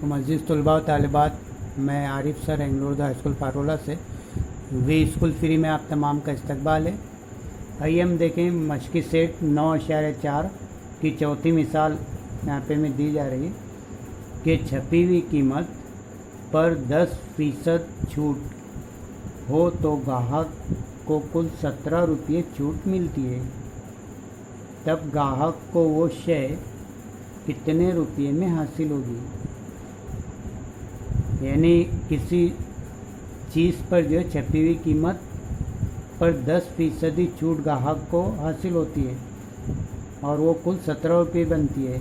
वालेकुम अज़ीज़ तलबा व तालिबात, मैं आरिफ सर एंगलोर हाई स्कूल फारोला से वी स्कूल फ्री में आप तमाम का इस्तकबाल है। आइए हम देखें मशक़ी सेट 9.4 की चौथी मिसाल यहाँ पे में दी जा रही है कि छपी हुई कीमत पर 10% छूट हो तो ग्राहक को कुल 17 रुपये छूट मिलती है। तब ग्राहक को वो शय कितने रुपये में हासिल होगी। यानी किसी चीज़ पर जो छपी हुई कीमत पर 10% छूट ग्राहक को हासिल होती है और वो कुल 17 रुपये बनती है,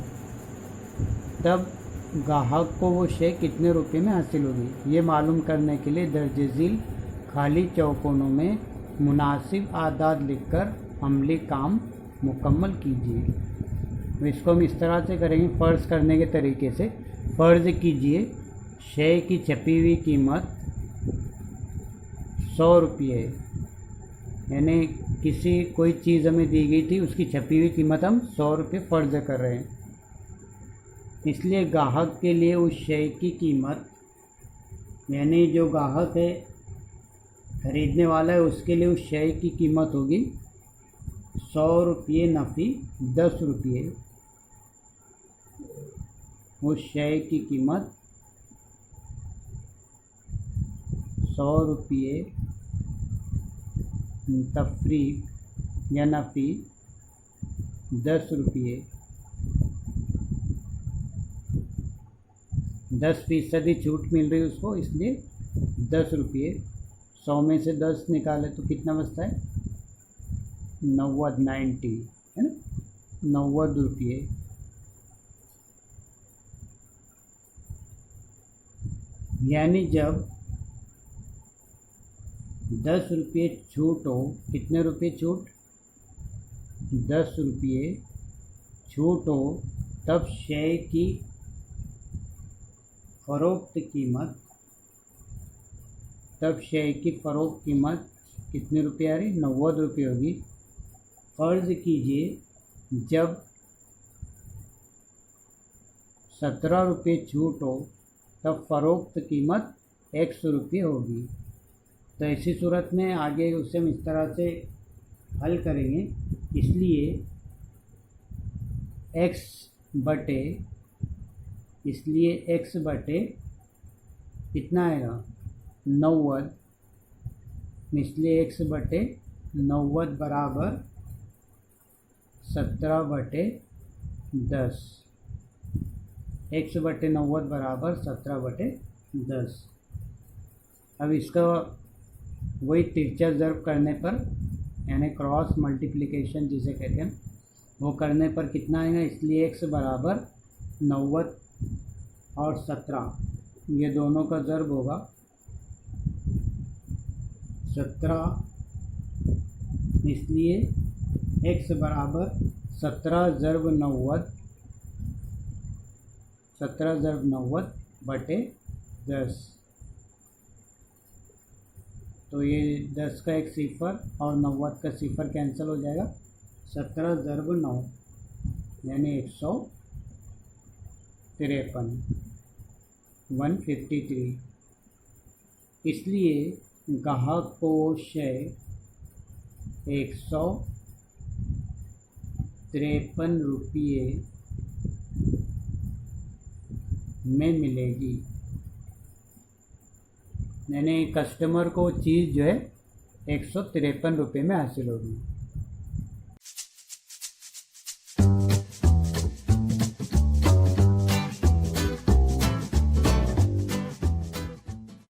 तब ग्राहक को वो शय कितने रुपये में हासिल होगी। ये मालूम करने के लिए दर्ज झील खाली चौकोनों में मुनासिब आदाद लिखकर अमली काम मुकम्मल कीजिए। तो इसको हम इस तरह से करेंगे, फ़र्ज़ करने के तरीके से। फ़र्ज़ कीजिए शय की छपी हुई कीमत 100 रुपये है। यानी कोई चीज़ हमें दी गई थी, उसकी छपी हुई कीमत हम 100 रुपये फ़र्ज़ कर रहे हैं। इसलिए ग्राहक के लिए उस शय की कीमत, यानी जो ग्राहक है ख़रीदने वाला है, उसके लिए उस शय की कीमत होगी 100 रुपये नफ़ी 10 रुपये। उस शय की कीमत 100 रुपये तफरीक या नफ़ी 10 रुपये। 10% छूट मिल रही है उसको, इसलिए 10 रुपये। 100 में से 10 निकाले तो कितना बचता है, 90 है ना, 90 रुपये। यानी जब 10 रुपये छूट हो, कितने रुपये छूट, 10 रुपये छूट हो, तब शय की फ़रोख्त कीमत कितने रुपये आ रही, 90 रुपये होगी। फ़र्ज़ कीजिए जब 17 रुपये छूट हो तब फ़रोख्त कीमत 100 रुपये होगी। तो ऐसी सूरत में आगे उसे हम इस तरह से हल करेंगे। इसलिए x बटे कितना आएगा, 90। इसलिए x बटे 90 बराबर 17/10। x बटे 90 बराबर 17/10। अब इसका वही तिरछा ज़र्ब करने पर, यानी क्रॉस मल्टीप्लिकेशन जिसे कहते हैं, वो करने पर कितना आएगा। इसलिए x बराबर 90 और 17, ये दोनों का ज़र्ब होगा 17। इसलिए x बराबर 17 ज़र्ब 90/10। तो ये 10 का एक सिफर और 90 का सिफर कैंसिल हो जाएगा। 17 ज़र्ब 9 यानी 153, 153। इसलिए ग्राहक को शय 153 रुपये में मिलेगी। यानी कस्टमर को चीज़ जो है 153 रुपये में हासिल होगी।